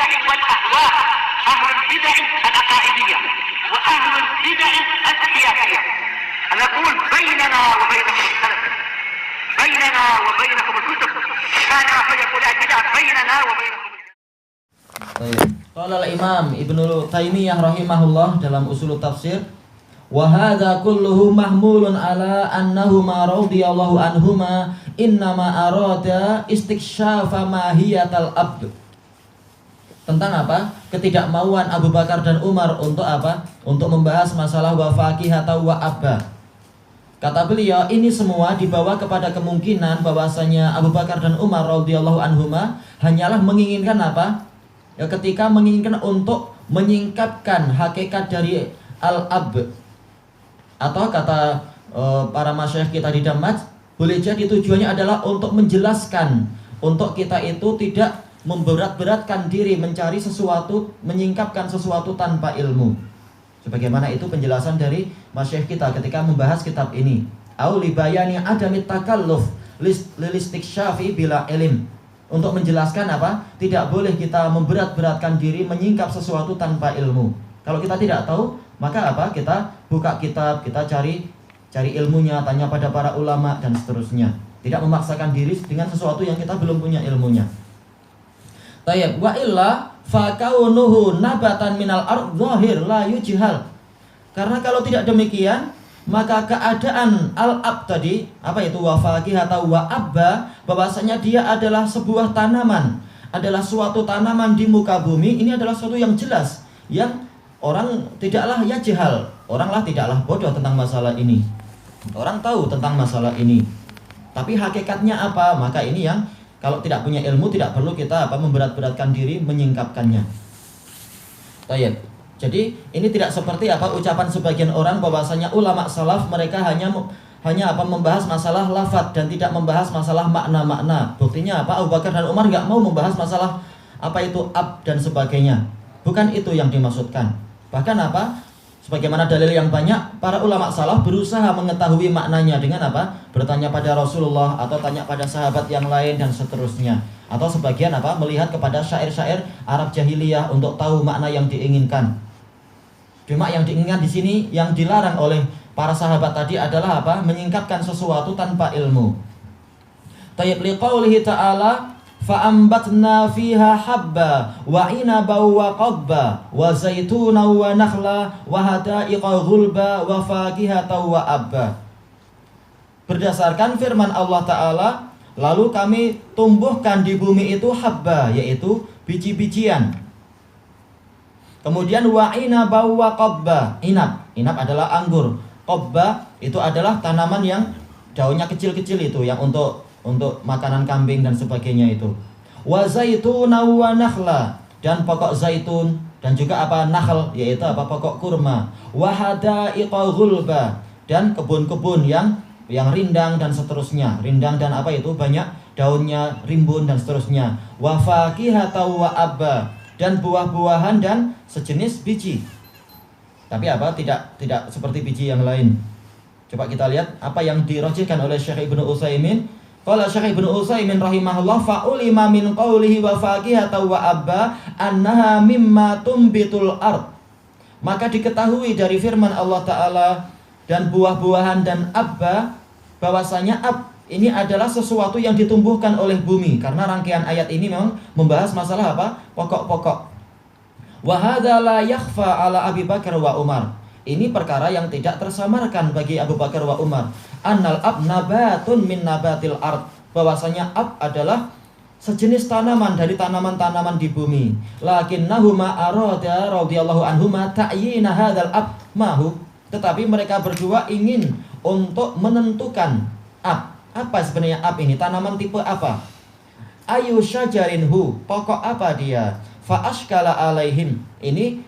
البدع والأهواء، أهل البدع العقائدية وأهل البدع السياسية. نقول بيننا وبينكم السلف، بيننا وبينكم الكتب، كان فيقول البدع بيننا وبينكم. Qala al-Imam Ibnu Taimiyah rahimahullah dalam Ushul Tafsir, wa hadza kulluhu mahmulun ala annahuma radhiyallahu anhuma innama arada istikshafa mahiyatal abd. Tentang apa? Ketidakmauan Abu Bakar dan Umar untuk apa? Untuk membahas masalah wa faqihata wa abba. Kata beliau, ini semua dibawa kepada kemungkinan bahwasanya Abu Bakar dan Umar radhiyallahu anhuma hanyalah menginginkan apa? Ya, ketika menginginkan untuk menyingkapkan hakikat dari al-ab, atau kata para masyayikh kita di Damat, boleh jadi tujuannya adalah untuk menjelaskan, untuk kita itu tidak memberat-beratkan diri mencari sesuatu, menyingkapkan sesuatu tanpa ilmu. Sebagaimana itu penjelasan dari masyayikh kita ketika membahas kitab ini. Au li bayani adamit takalluf lilistiksyaffi bila ilm. Untuk menjelaskan apa? Tidak boleh kita memberat-beratkan diri menyingkap sesuatu tanpa ilmu. Kalau kita tidak tahu, maka apa? Kita buka kitab, kita cari ilmunya, tanya pada para ulama dan seterusnya. Tidak memaksakan diri dengan sesuatu yang kita belum punya ilmunya. Tayyib, wa illa fa kaunuhu nabatan minal ardh zahir la yujhal. Karena kalau tidak demikian, maka keadaan al-ab tadi, apa itu wa faqihata wa abba, bahwasanya dia adalah sebuah tanaman, adalah suatu tanaman di muka bumi. Ini adalah suatu yang jelas, yang orang tidaklah yajhal, oranglah tidaklah bodoh tentang masalah ini. Orang tahu tentang masalah ini, tapi hakikatnya apa? Maka ini yang kalau tidak punya ilmu tidak perlu kita apa memberat-beratkan diri menyingkapkannya. Baik. Jadi ini tidak seperti apa ucapan sebagian orang bahwasanya ulama salaf mereka hanya apa membahas masalah lafaz dan tidak membahas masalah makna-makna. Buktinya apa? Abu Bakar dan Umar nggak mau membahas masalah apa itu ab dan sebagainya. Bukan itu yang dimaksudkan. Bahkan apa? Sebagaimana dalil yang banyak, para ulama salaf berusaha mengetahui maknanya dengan apa? Bertanya pada Rasulullah atau tanya pada sahabat yang lain dan seterusnya. Atau sebagian apa? Melihat kepada syair-syair Arab jahiliyah untuk tahu makna yang diinginkan. Cuma yang diinginkan di sini, yang dilarang oleh para sahabat tadi adalah apa? Menyingkapkan sesuatu tanpa ilmu. Tayyib liqaulihi ta'ala fa'ambatna fiha habba wa inaba wa qabba wa zaituna wa nakhla wa hada'iqa ghulba wa faqihata wa abba. Berdasarkan firman Allah Ta'ala, lalu kami tumbuhkan di bumi itu habba, yaitu biji-bijian. Kemudian wa inaba wa qabba, inab adalah anggur, qabba itu adalah tanaman yang daunnya kecil-kecil itu, yang untuk makanan kambing dan sebagainya itu. Wa zaituna wa nakhla, dan pokok zaitun, dan juga apa nakhl, yaitu apa pokok kurma. Wa hada'iqa ghulba, dan kebun-kebun yang rindang dan seterusnya. Rindang dan apa itu banyak daunnya, rimbun dan seterusnya. Wa faqihata wa abba, dan buah-buahan dan sejenis biji. Tapi apa? Tidak seperti biji yang lain. Coba kita lihat apa yang dirajihkan oleh Syekh Ibnu Utsaimin. Qala Syekh Ibnu Utsaimin rahimahullah fa'ulima min qawlihi wa faqihata wa abba annaha mimma tumbitul ard. Maka diketahui dari firman Allah Ta'ala dan buah-buahan dan abba, bahwasanya ini adalah sesuatu yang ditumbuhkan oleh bumi. Karena rangkaian ayat ini memang membahas masalah apa? Pokok-pokok. Wa hadza la yakhfa ala Abi Bakar wa Umar. Ini perkara yang tidak tersamarkan bagi Abu Bakar wa Umar. Annal ab nabatun min nabatil ard. Bahwasanya ab adalah sejenis tanaman dari tanaman-tanaman di bumi. Lakinnahuma arada radhiyallahu anhuma ta'yina hadzal ab mahu. Tetapi mereka berdua ingin untuk menentukan ab. Apa sebenarnya ab ini? Tanaman tipe apa? Ayu syajarinhu, pokok apa dia? Fa ashkala alaihim. Ini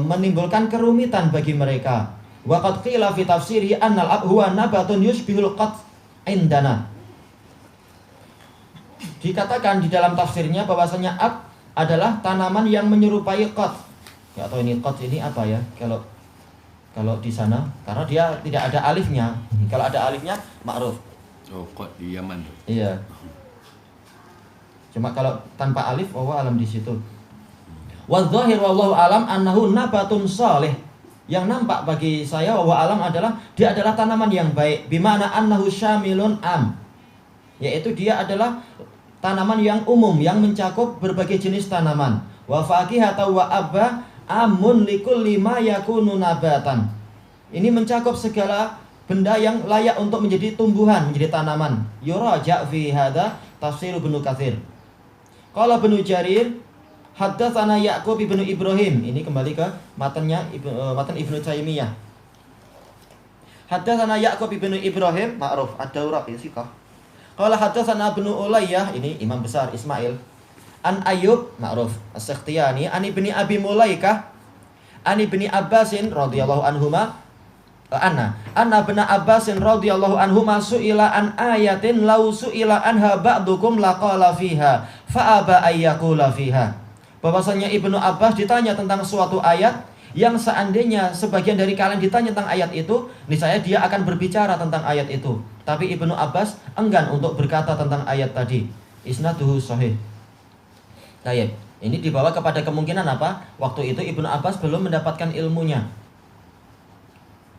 menimbulkan kerumitan bagi mereka. Wa qad qila fi tafsiri annal ab huwa nabatun yushbihul qat indana. Dikatakan di dalam tafsirnya bahwasanya ab adalah tanaman yang menyerupai qat. Enggak tahu ini qat ini apa ya? Kalau di sana, karena dia tidak ada alifnya. Kalau ada alifnya ma'ruf. Oh, kok di Yaman. Iya. Cuma kalau tanpa alif, Allah alam di situ. Wadh-dhahir wallahu alam annahu nabatun shalih. Yang nampak bagi saya wa alam adalah dia adalah tanaman yang baik, bimana annahu syamilun am. Yaitu dia adalah tanaman yang umum yang mencakup berbagai jenis tanaman. Wa faqihata wa abba amun likulli ma yakunu nabatan. Ini mencakup segala benda yang layak untuk menjadi tumbuhan, menjadi tanaman. Yuraja fi hadza tafsir Ibnu Katsir. Qala Ibnu Jarir haddatsana Ya'qub ibnu Ibrahim. Ini kembali ke matan Ibnu Taimiyah. Haddatsana Ya'qub ibnu Ibrahim ma'ruf ad-Dauraqi siqah. Qala haddatsana Ibnu Ulayyah, ini imam besar Ismail. An Ayyub ma'ruf as-Sakhtiyani an Ibni Abi Mulaikah an Ibni Abbasin radhiyallahu anhuma anna ibn Abbasin radhiyallahu anhuma su'ila an ayatin law su'ila anha ba'dukum laqala fiha fa aba ayyaqula fiha. Bahwasanya Ibnu Abbas ditanya tentang suatu ayat yang seandainya sebagian dari kalian ditanya tentang ayat itu, niscaya dia akan berbicara tentang ayat itu. Tapi Ibnu Abbas enggan untuk berkata tentang ayat tadi. Isnaduhu sahih. Baik, ini dibawa kepada kemungkinan apa? Waktu itu Ibnu Abbas belum mendapatkan ilmunya.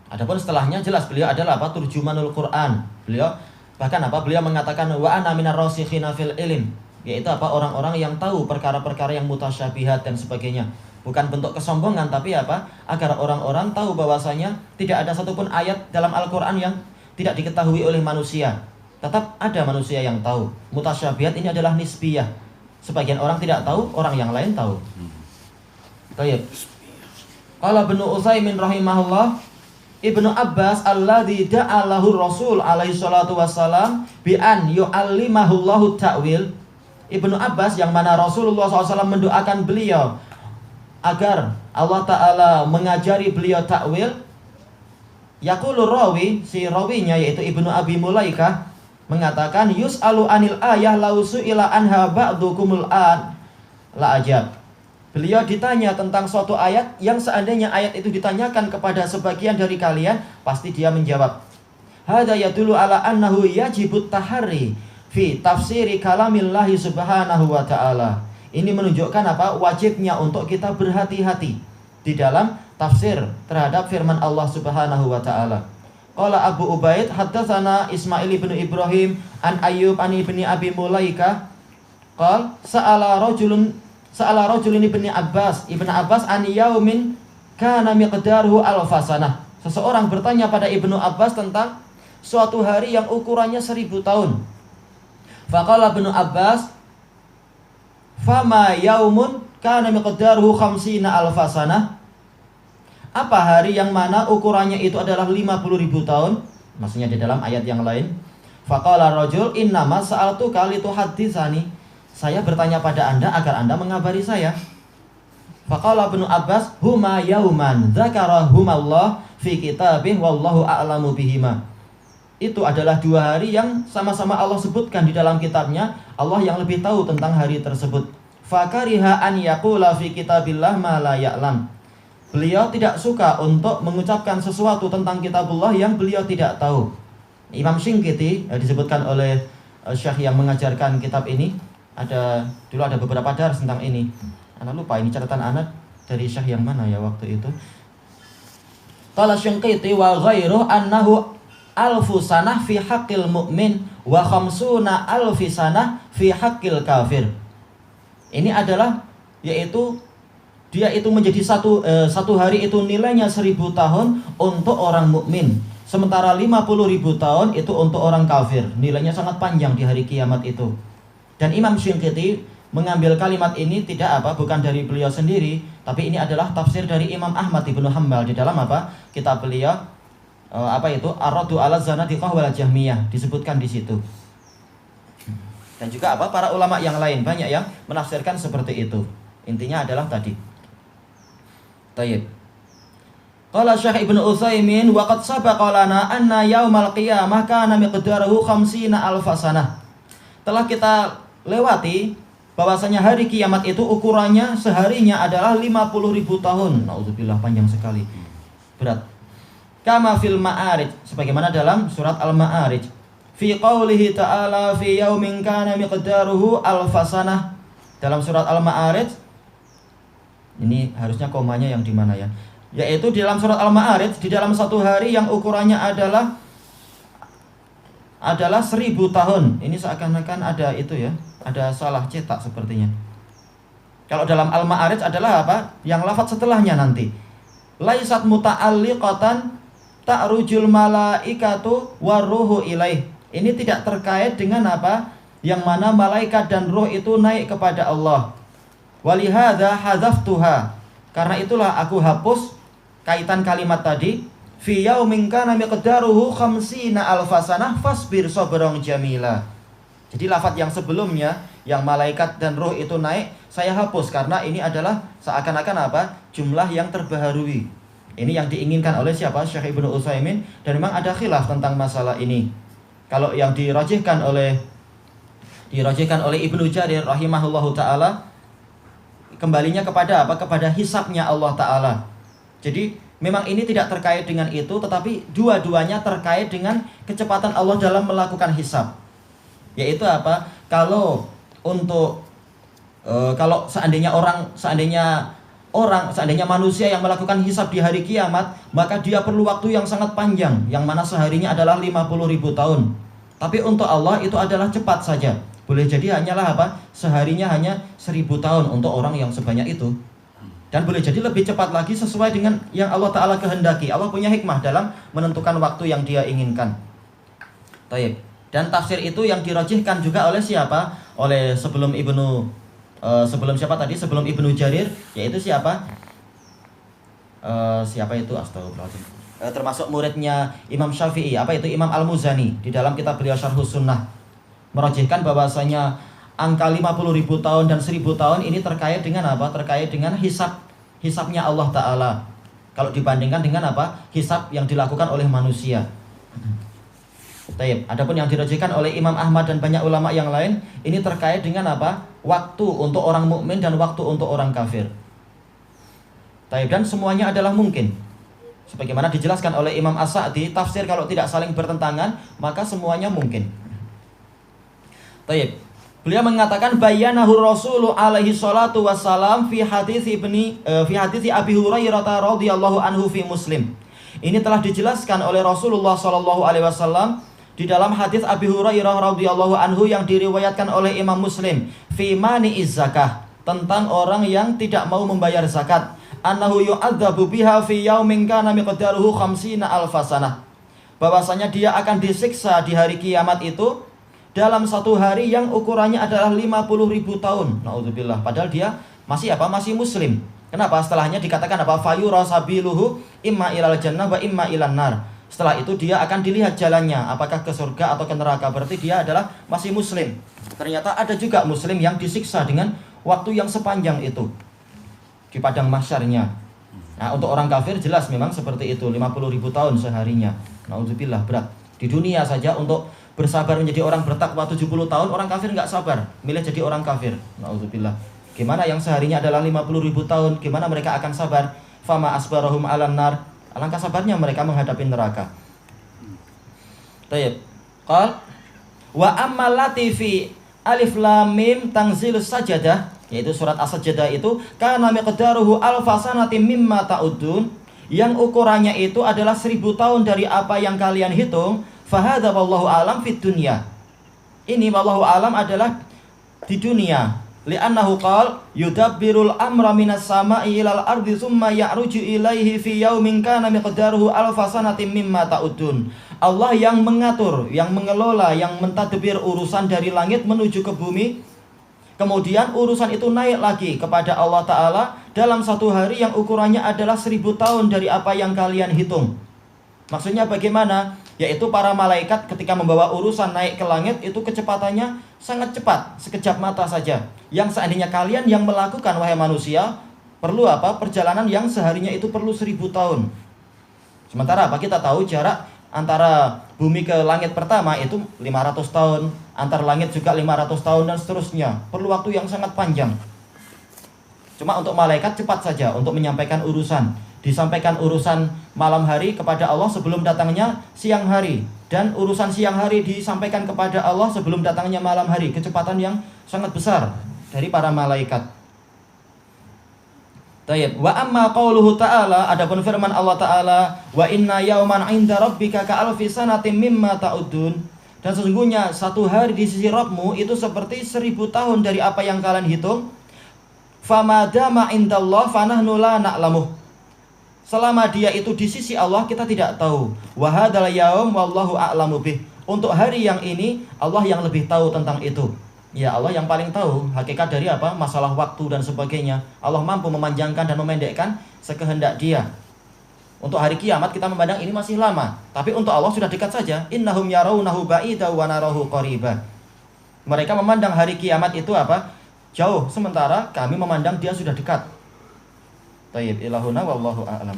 Adapun setelahnya jelas beliau adalah apa? Turjumanul Quran. Beliau bahkan apa? Beliau mengatakan wa ana minar rasikhina fil ilm. Yaitu apa? Orang-orang yang tahu perkara-perkara yang mutasyabihat dan sebagainya. Bukan bentuk kesombongan, tapi apa? Agar orang-orang tahu bahwasanya tidak ada satupun ayat dalam Al-Quran yang tidak diketahui oleh manusia. Tetap ada manusia yang tahu. Mutasyabihat ini adalah nisbiyah. Sebagian orang tidak tahu, orang yang lain tahu. Baik. Qala Ibnu Utsaimin rahimahullah, Ibnu Abbas alladzi da'alahu Rasul alaihi salatu wassalam bi an yu'allimahu Allahu ta'wil. Ibnu Abbas yang mana Rasulullah SAW mendoakan beliau agar Allah Ta'ala mengajari beliau ta'wil. Yaqulu rawi, si rawinya yaitu Ibnu Abi Mulaikah mengatakan yus'alu anil ayah lau su'ila anha ba'dukumul an la ajab. Beliau ditanya tentang suatu ayat yang seandainya ayat itu ditanyakan kepada sebagian dari kalian, pasti dia menjawab. Hadza yadullu ala annahu yajibut tahari fi tafsiri kalamillahi subhanahu wa ta'ala. Ini menunjukkan apa? Wajibnya untuk kita berhati-hati di dalam tafsir terhadap firman Allah subhanahu wa ta'ala. Qala Abu Ubaid haddatsana Ismail ibnu Ibrahim an Ayyub an ibni Abi Mulaikah qala sa'ala rajulun ibni Abbas an yaumin kana miqdaruhu alfasanah. Seseorang bertanya pada Ibnu Abbas tentang suatu hari yang ukurannya 1000 tahun. Faqala Ibnu Abbas fama yaumun kana miqdaruhu 50 alfasanah. Apa hari yang mana ukurannya itu adalah 50.000 tahun? Maksudnya di dalam ayat yang lain. Faqala rajul innama sa'altuka lituhadditsani. Saya bertanya pada Anda agar Anda mengabari saya. Faqala Ibnu Abbas huma yauman dzakarahumallah fi kitabih wallahu a'lamu bihima. Itu adalah 2 hari yang sama-sama Allah sebutkan di dalam kitabnya. Allah yang lebih tahu tentang hari tersebut. Fakariha an yaqula fi kitabillah ma la ya'lam. Beliau tidak suka untuk mengucapkan sesuatu tentang kitabullah yang beliau tidak tahu. Imam Syinqiti disebutkan oleh syekh yang mengajarkan kitab ini. Dulu ada beberapa dars tentang ini. Anak lupa ini catatan anak dari syekh yang mana ya waktu itu. Qala Syinqiti wa ghairuhu annahu alfu sanah fi haqqil mu'min wa khamsuna alfi sanah fi haqqil kafir. Ini adalah yaitu dia itu menjadi satu hari itu nilainya 1000 tahun untuk orang mukmin, sementara 50.000 tahun itu untuk orang kafir. Nilainya sangat panjang di hari kiamat itu. Dan Imam Syinqiti mengambil kalimat ini bukan dari beliau sendiri, tapi ini adalah tafsir dari Imam Ahmad ibnu Hanbal di dalam kitab beliau Ar-Raddu 'ala Zanadiqah wal Jahmiyah, disebutkan di situ. Dan juga para ulama yang lain banyak yang menafsirkan seperti itu. Intinya adalah tadi. Tayyib. Qala Syekh Ibnu Utsaimin wa qad sabaqa lana anna yaumal qiyamah kana miqdaruhu 50 alf sanah. Telah kita lewati bahwasanya hari kiamat itu ukurannya seharinya adalah 50.000 tahun. Nauzubillah, panjang sekali. Berat. Kama fil Ma'arij, sebagaimana dalam surat Al-Ma'arij. Fi qaulihi ta'ala fi yaumin kana miqdaruhu alf sanah. Dalam surat Al-Ma'arij Ini harusnya komanya yang di mana ya? Yaitu di dalam surat Al-Ma'arij, di dalam satu hari yang ukurannya adalah 1000 tahun. Ini seakan-akan ada itu ya, ada salah cetak sepertinya. Kalau dalam Al-Ma'arij adalah apa? Yang lafaz setelahnya nanti. Laisat muta'alliqatan ta'rujul malaikatu waruhu ilaih. Ini tidak terkait dengan apa? Yang mana malaikat dan roh itu naik kepada Allah. Walihada hadzaftuha. Karena itulah aku hapus kaitan kalimat tadi, fi yaumin kana miqdaruhu 50 alfasanah fasbir sabran jamila. Jadi lafaz yang sebelumnya yang malaikat dan roh itu naik saya hapus karena ini adalah seakan-akan apa? Jumlah yang terbaharui. Ini yang diinginkan oleh siapa? Syekh Ibnu Utsaimin, dan memang ada khilaf tentang masalah ini. Kalau yang dirajihkan oleh Ibnu Jarir rahimahullahu taala, kembalinya kepada apa? Kepada hisabnya Allah taala. Jadi memang ini tidak terkait dengan itu, tetapi dua-duanya terkait dengan kecepatan Allah dalam melakukan hisab. Yaitu apa? Kalau seandainya manusia yang melakukan hisab di hari kiamat, maka dia perlu waktu yang sangat panjang, yang mana seharinya adalah 50.000 tahun. Tapi untuk Allah itu adalah cepat saja. Boleh jadi hanyalah apa? Seharinya hanya 1000 tahun untuk orang yang sebanyak itu. Dan boleh jadi lebih cepat lagi sesuai dengan yang Allah Ta'ala kehendaki. Allah punya hikmah dalam menentukan waktu yang dia inginkan. Taib. Dan tafsir itu yang dirajihkan juga oleh siapa? Oleh sebelum Ibnu Jarir, yaitu siapa? Siapa itu? Astagfirullahaladzim. Termasuk muridnya Imam Syafi'i. Apa itu? Imam Al-Muzani. Di dalam kitab beliau Syarhus Sunnah merajihkan bahwasanya angka 50.000 tahun dan 1000 tahun ini terkait dengan apa? Terkait dengan hisabnya Allah Ta'ala. Kalau dibandingkan dengan apa? Hisab yang dilakukan oleh manusia. Taib. Adapun yang dirajihkan oleh Imam Ahmad dan banyak ulama yang lain, ini terkait dengan apa? Waktu untuk orang mukmin dan waktu untuk orang kafir. Taib. Dan semuanya adalah mungkin. Sebagaimana dijelaskan oleh Imam As-Sa'di, tafsir kalau tidak saling bertentangan, maka semuanya mungkin. Taib. Beliau mengatakan bayanahu Rasulullah alaihi salatu wassalam fi hadits Abi Hurairah radhiyallahu anhu fi Muslim. Ini telah dijelaskan oleh Rasulullah sallallahu alaihi wasallam di dalam hadis Abi Hurairah radhiyallahu anhu yang diriwayatkan oleh Imam Muslim fi mani'iz zakah, tentang orang yang tidak mau membayar zakat. Annahu yu'adzabu biha fi yaumin kana miqdaruhu 50 alfasanah. Bahwasanya dia akan disiksa di hari kiamat itu dalam satu hari yang ukurannya adalah 50.000 tahun. Na'udzubillah. Padahal dia masih apa? Masih muslim. Kenapa? Setelahnya dikatakan apa? Fayura sabiluhu imma ilal jannah wa imma ilan nar. Setelah itu dia akan dilihat jalannya, apakah ke surga atau ke neraka. Berarti dia adalah masih muslim. Ternyata ada juga muslim yang disiksa dengan waktu yang sepanjang itu di padang mahsyarnya. Nah, untuk orang kafir jelas memang seperti itu, 50.000 tahun seharinya. Na'udzubillah, berat. Di dunia saja untuk bersabar menjadi orang bertakwa 70 tahun, orang kafir nggak sabar, milih jadi orang kafir. Na'udzubillah. Gimana yang seharinya adalah 50.000 tahun, gimana mereka akan sabar? Fama asbarahum alan nar. Alangkah sabarnya mereka menghadapi neraka. Tayyib. Qal wa ammal latifi alif lam mim tanzilus sajadah, yaitu surat as-sajdah itu kana miqdaruhu alfasanatin mimma ta'udun, yang ukurannya itu adalah 1000 tahun dari apa yang kalian hitung. Fahadha wallahu alam fid dunya. Ini wallahu alam adalah di dunia. Li'annahu qala yudabbirul amra minas sama'i ilal ardi thumma ya'ruju ilaihi fi yaumin kana miqdaruhu alfasanatin mimma ta'udun. Allah yang mengatur, yang mengelola, yang mentadbir urusan dari langit menuju ke bumi. Kemudian urusan itu naik lagi kepada Allah Ta'ala dalam satu hari yang ukurannya adalah 1000 tahun dari apa yang kalian hitung. Maksudnya bagaimana? Yaitu para malaikat ketika membawa urusan naik ke langit itu kecepatannya sangat cepat, sekejap mata saja. Yang seandainya kalian yang melakukan, wahai manusia, perlu apa? Perjalanan yang seharinya itu perlu 1000 tahun. Sementara apa? Kita tahu jarak antara bumi ke langit pertama itu 500 tahun, antar langit juga 500 tahun dan seterusnya. Perlu waktu yang sangat panjang. Cuma untuk malaikat cepat saja untuk menyampaikan urusan. Disampaikan urusan malam hari kepada Allah sebelum datangnya siang hari, dan urusan siang hari disampaikan kepada Allah sebelum datangnya malam hari. Kecepatan yang sangat besar dari para malaikat. Tayyib. Wa amma qauluhu ta'ala, adapun firman Allah Ta'ala, wa inna yauman 'inda rabbika ka'alfi sanatin mimma ta'udun. Dan sesungguhnya satu hari di sisi Rabbmu itu seperti 1000 tahun dari apa yang kalian hitung. Famadama indallah fanahnu la na'lamuh. Selama dia itu di sisi Allah, kita tidak tahu. Wa hadzal yaum wallahu a'lamu bih. Untuk hari yang ini, Allah yang lebih tahu tentang itu. Ya, Allah yang paling tahu hakikat dari apa? Masalah waktu dan sebagainya. Allah mampu memanjangkan dan memendekkan sekehendak Dia. Untuk hari kiamat kita memandang ini masih lama, tapi untuk Allah sudah dekat saja. Innahum yarawnahu ba'ida wa narahu qariba. Mereka memandang hari kiamat itu apa? Jauh, sementara kami memandang dia sudah dekat. Tayyib, ilahuna wallahu a'lam.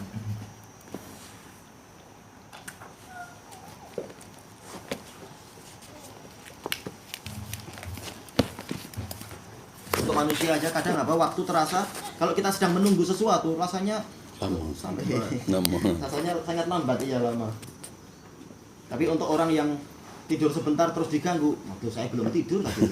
Untuk manusia aja kadang apa? Waktu terasa kalau kita sedang menunggu sesuatu rasanya lama. sampai Lama. rasanya sangat lambat, iya lama. Tapi untuk orang yang tidur sebentar terus diganggu, waktu saya belum tidur tadi.